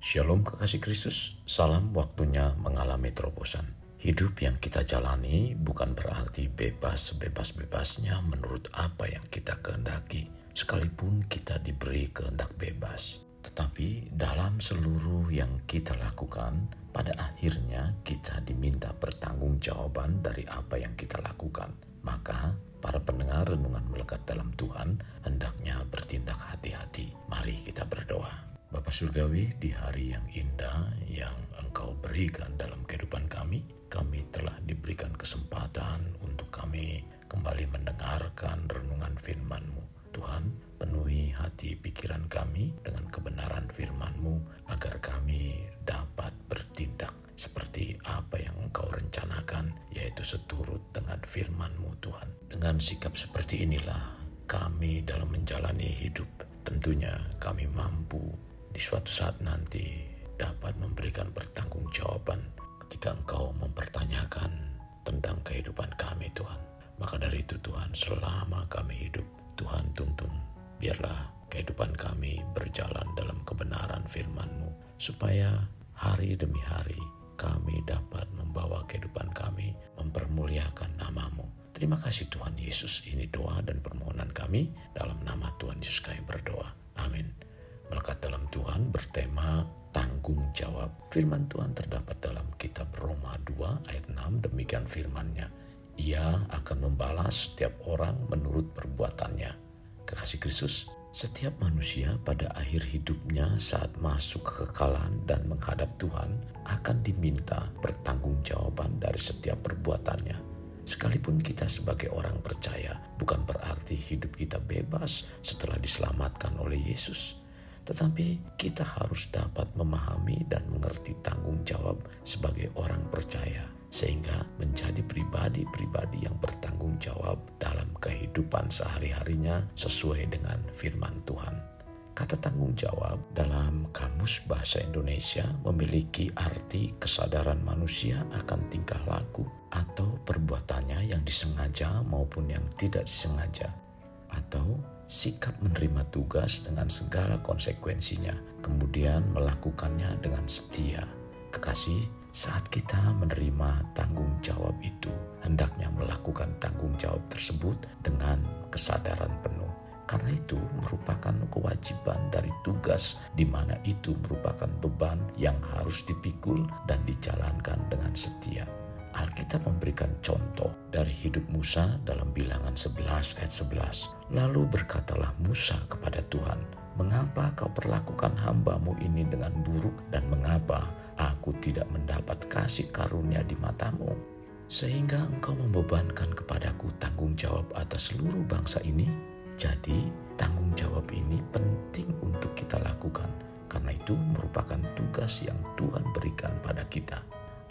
Shalom kekasih Kristus, salam waktunya mengalami terobosan. Hidup yang kita jalani bukan berarti bebas sebebas-bebasnya menurut apa yang kita kehendaki, sekalipun kita diberi kehendak bebas. Tetapi dalam seluruh yang kita lakukan, pada akhirnya kita diminta pertanggungjawaban dari apa yang kita lakukan. Maka para pendengar renungan melekat dalam Tuhan hendaknya bertindak hati-hati. Mari kita berdoa. Bapa Surgawi, di hari yang indah yang Engkau berikan dalam kehidupan kami telah diberikan kesempatan untuk kami kembali mendengarkan renungan firman-Mu. Tuhan, penuhi hati pikiran kami dengan kebenaran firman-Mu agar kami dapat bertindak seperti apa yang Engkau rencanakan, yaitu seturut dengan firman-Mu Tuhan. Dengan sikap seperti inilah kami dalam menjalani hidup. Tentunya kami mampu di suatu saat nanti dapat memberikan pertanggungjawaban ketika Engkau mempertanyakan tentang kehidupan kami Tuhan. Maka dari itu Tuhan, selama kami hidup, Tuhan tuntun biarlah kehidupan kami berjalan dalam kebenaran firman-Mu, supaya hari demi hari kami dapat membawa kehidupan kami mempermuliakan nama-Mu. Terima kasih Tuhan Yesus, ini doa dan permohonan kami dalam nama Tuhan Yesus kami berdoa. Amin. Melekat dalam Tuhan bertema tanggung jawab. Firman Tuhan terdapat dalam kitab Roma 2 ayat 6, demikian firman-Nya. Ia akan membalas setiap orang menurut perbuatannya. Kekasih Kristus, setiap manusia pada akhir hidupnya saat masuk kekekalan dan menghadap Tuhan akan diminta pertanggungjawaban dari setiap perbuatannya. Sekalipun kita sebagai orang percaya, bukan berarti hidup kita bebas setelah diselamatkan oleh Yesus. Tetapi kita harus dapat memahami dan mengerti tanggung jawab sebagai orang percaya, sehingga menjadi pribadi-pribadi yang bertanggung jawab dalam kehidupan sehari-harinya sesuai dengan firman Tuhan. Kata tanggung jawab dalam Kamus Bahasa Indonesia memiliki arti kesadaran manusia akan tingkah laku atau perbuatannya yang disengaja maupun yang tidak disengaja, atau sikap menerima tugas dengan segala konsekuensinya, kemudian melakukannya dengan setia. Kekasih, saat kita menerima tanggung jawab itu, hendaknya melakukan tanggung jawab tersebut dengan kesadaran penuh. Karena itu merupakan kewajiban dari tugas, di mana itu merupakan beban yang harus dipikul dan dijalankan dengan setia. Alkitab memberikan contoh dari hidup Musa dalam Bilangan 11 ayat 11. Lalu berkatalah Musa kepada Tuhan, "Mengapa kau perlakukan hamba-Mu ini dengan buruk, dan mengapa aku tidak mendapat kasih karunia di mata-Mu, sehingga engkau membebankan kepadaku tanggung jawab atas seluruh bangsa ini?" Jadi tanggung jawab ini penting untuk kita lakukan, karena itu merupakan tugas yang Tuhan berikan pada kita.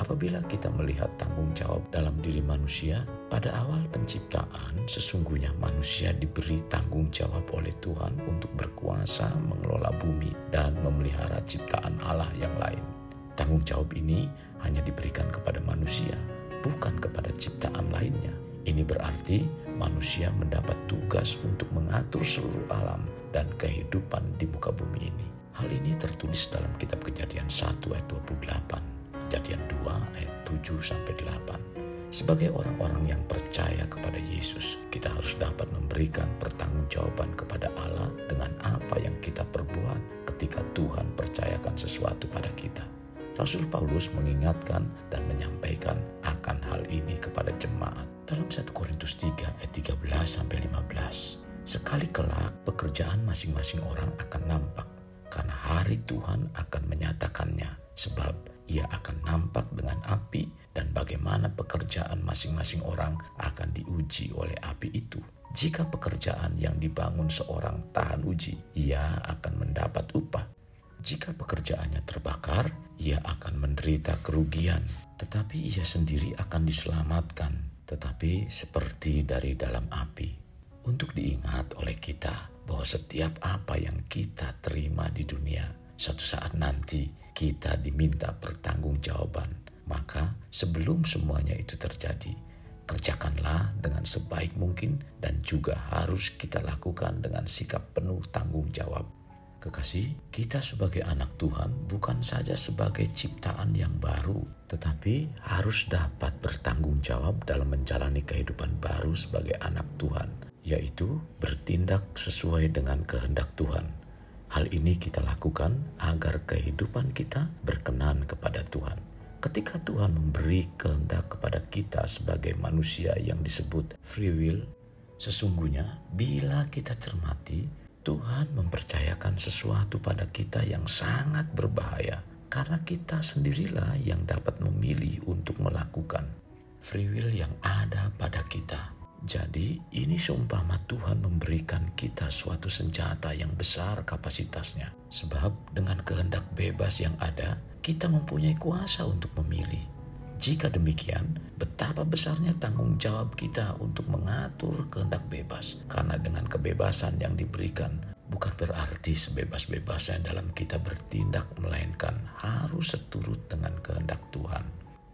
Apabila kita melihat tanggung jawab dalam diri manusia, pada awal penciptaan sesungguhnya manusia diberi tanggung jawab oleh Tuhan untuk berkuasa mengelola bumi dan memelihara ciptaan Allah yang lain. Tanggung jawab ini hanya diberikan kepada manusia, bukan kepada ciptaan lainnya. Ini berarti manusia mendapat tugas untuk mengatur seluruh alam dan kehidupan di muka bumi ini. Hal ini tertulis dalam kitab Kejadian 1 ayat 28. Kejadian 2 ayat 7-8. Sebagai orang-orang yang percaya kepada Yesus, kita harus dapat memberikan pertanggungjawaban kepada Allah dengan apa yang kita perbuat ketika Tuhan percayakan sesuatu pada kita. Rasul Paulus mengingatkan dan menyampaikan akan hal ini kepada jemaat dalam 1 Korintus 3 ayat 13-15. Sekali kelak pekerjaan masing-masing orang akan nampak, karena hari Tuhan akan menyatakannya, sebab ia akan nampak dengan api, dan bagaimana pekerjaan masing-masing orang akan diuji oleh api itu. Jika pekerjaan yang dibangun seorang tahan uji, ia akan mendapat upah. Jika pekerjaannya terbakar, ia akan menderita kerugian, tetapi ia sendiri akan diselamatkan, tetapi seperti dari dalam api. Untuk diingat oleh kita bahwa setiap apa yang kita terima di dunia, suatu saat nanti kita diminta pertanggungjawaban. Maka sebelum semuanya itu terjadi, kerjakanlah dengan sebaik mungkin dan juga harus kita lakukan dengan sikap penuh tanggung jawab. Kekasih, kita sebagai anak Tuhan bukan saja sebagai ciptaan yang baru, tetapi harus dapat bertanggung jawab dalam menjalani kehidupan baru sebagai anak Tuhan, yaitu bertindak sesuai dengan kehendak Tuhan. Hal ini kita lakukan agar kehidupan kita berkenan kepada Tuhan. Ketika Tuhan memberi kehendak kepada kita sebagai manusia yang disebut free will, sesungguhnya bila kita cermati, Tuhan mempercayakan sesuatu pada kita yang sangat berbahaya karena kita sendirilah yang dapat memilih untuk melakukan free will yang ada pada kita. Jadi ini seumpama Tuhan memberikan kita suatu senjata yang besar kapasitasnya. Sebab dengan kehendak bebas yang ada, kita mempunyai kuasa untuk memilih. Jika demikian, betapa besarnya tanggung jawab kita untuk mengatur kehendak bebas. Karena dengan kebebasan yang diberikan, bukan berarti sebebas-bebasnya dalam kita bertindak, melainkan harus seturut dengan kehendak Tuhan.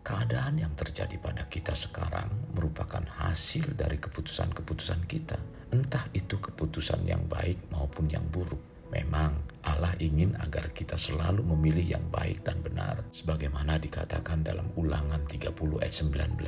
Keadaan yang terjadi pada kita sekarang merupakan hasil dari keputusan-keputusan kita. Entah itu keputusan yang baik maupun yang buruk. Memang Allah ingin agar kita selalu memilih yang baik dan benar. Sebagaimana dikatakan dalam Ulangan 30 ayat 19.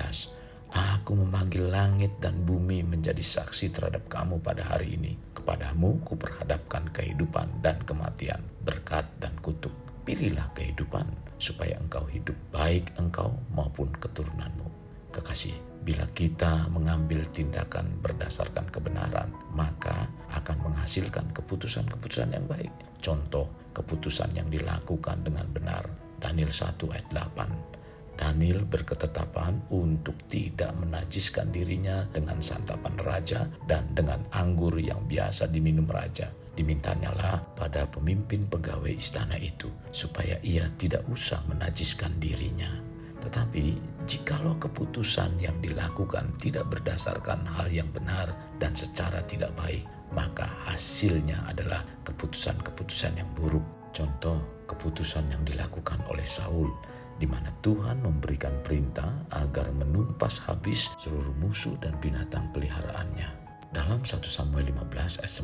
Aku memanggil langit dan bumi menjadi saksi terhadap kamu pada hari ini. Kepadamu kuperhadapkan kehidupan dan kematian, berkat dan kutuk. Pilihlah kehidupan supaya engkau hidup, baik engkau maupun keturunanmu. Kekasih, bila kita mengambil tindakan berdasarkan kebenaran, maka akan menghasilkan keputusan-keputusan yang baik. Contoh keputusan yang dilakukan dengan benar. Daniel 1 ayat 8. Daniel berketetapan untuk tidak menajiskan dirinya dengan santapan raja dan dengan anggur yang biasa diminum raja. Dimintanyalah pada pemimpin pegawai istana itu supaya ia tidak usah menajiskan dirinya. Tetapi jikalau keputusan yang dilakukan tidak berdasarkan hal yang benar dan secara tidak baik, maka hasilnya adalah keputusan-keputusan yang buruk. Contoh keputusan yang dilakukan oleh Saul, di mana Tuhan memberikan perintah agar menumpas habis seluruh musuh dan binatang peliharaannya. Dalam 1 Samuel 15 ayat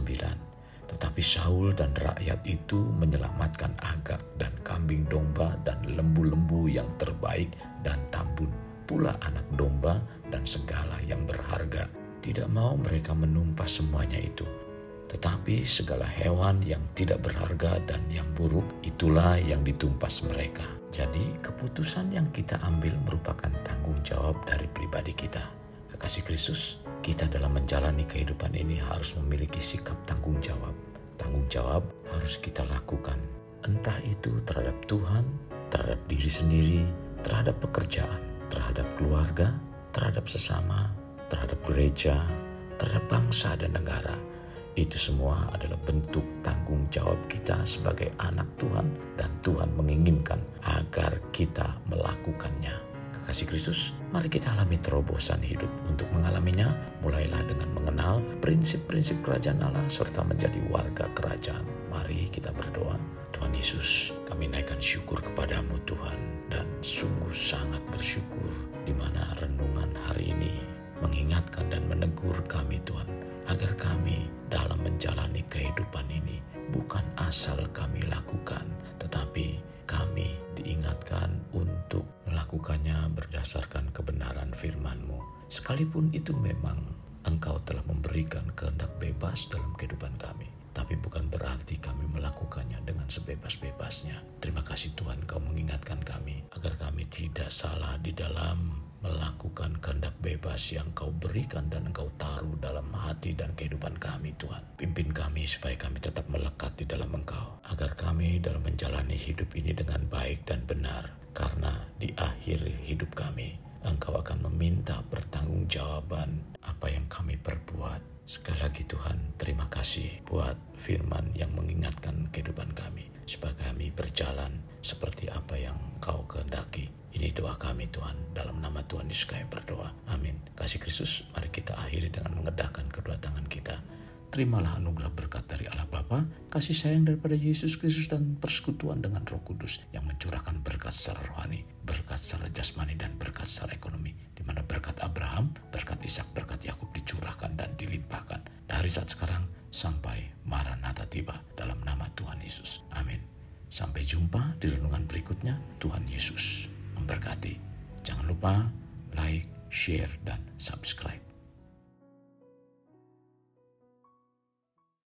9. Tetapi Saul dan rakyat itu menyelamatkan Agag dan kambing domba dan lembu-lembu yang terbaik dan tambun, pula anak domba dan segala yang berharga. Tidak mau mereka menumpas semuanya itu. Tetapi segala hewan yang tidak berharga dan yang buruk, itulah yang ditumpas mereka. Jadi keputusan yang kita ambil merupakan tanggung jawab dari pribadi kita. Kekasih Kristus, kita dalam menjalani kehidupan ini harus memiliki sikap tanggung jawab. Tanggung jawab harus kita lakukan. Entah itu terhadap Tuhan, terhadap diri sendiri, terhadap pekerjaan, terhadap keluarga, terhadap sesama, terhadap gereja, terhadap bangsa dan negara. Itu semua adalah bentuk tanggung jawab kita sebagai anak Tuhan, dan Tuhan menginginkan agar kita melakukannya. Kekasih Kristus, mari kita alami terobosan hidup. Untuk mengalaminya, mulailah dengan mengenal prinsip-prinsip kerajaan Allah serta menjadi warga kerajaan. Mari kita berdoa. Tuhan Yesus, kami naikkan syukur kepadamu Tuhan, dan sungguh sangat bersyukur di mana renungan hari ini mengingatkan dan menegur kami Tuhan, agar kami dalam menjalani kehidupan ini bukan asal kami lakukan, tetapi kami diingatkan untuk melakukannya berdasarkan kebenaran firman-Mu. Sekalipun itu memang Engkau telah memberikan kehendak bebas dalam kehidupan kami, tapi bukan berarti kami melakukannya dengan sebebas-bebasnya. Terima kasih Tuhan, Kau mengingatkan kami agar kami tidak salah di dalam melakukan kehendak bebas yang Kau berikan dan Engkau taruh dalam hati dan kehidupan kami Tuhan. Pimpin kami supaya kami tetap melekat di dalam Engkau, agar kami dalam menjalani hidup ini dengan baik dan benar, karena di akhir hidup kami Engkau akan meminta pertanggungjawaban apa yang kami perbuat. Sekali lagi Tuhan, terima kasih buat firman yang mengingatkan kehidupan kami, supaya kami berjalan seperti apa yang Kau kehendaki. Ini doa kami Tuhan, dalam nama Tuhan Yesus kami berdoa. Amin. Kasih Kristus, mari kita akhiri dengan mengedahkan kedua tangan kita. Terimalah anugerah berkat dari Allah Bapa, kasih sayang daripada Yesus Kristus, dan persekutuan dengan Roh Kudus yang mencurahkan berkat secara rohani, berkat secara jasmani, dan berkat secara ekonomi, di mana berkat Abraham, berkat Ishak, berkat Yakub dicurahkan dan dilimpahkan dari saat sekarang sampai Maranatha tiba, dalam nama Tuhan Yesus. lupa like, share, dan subscribe.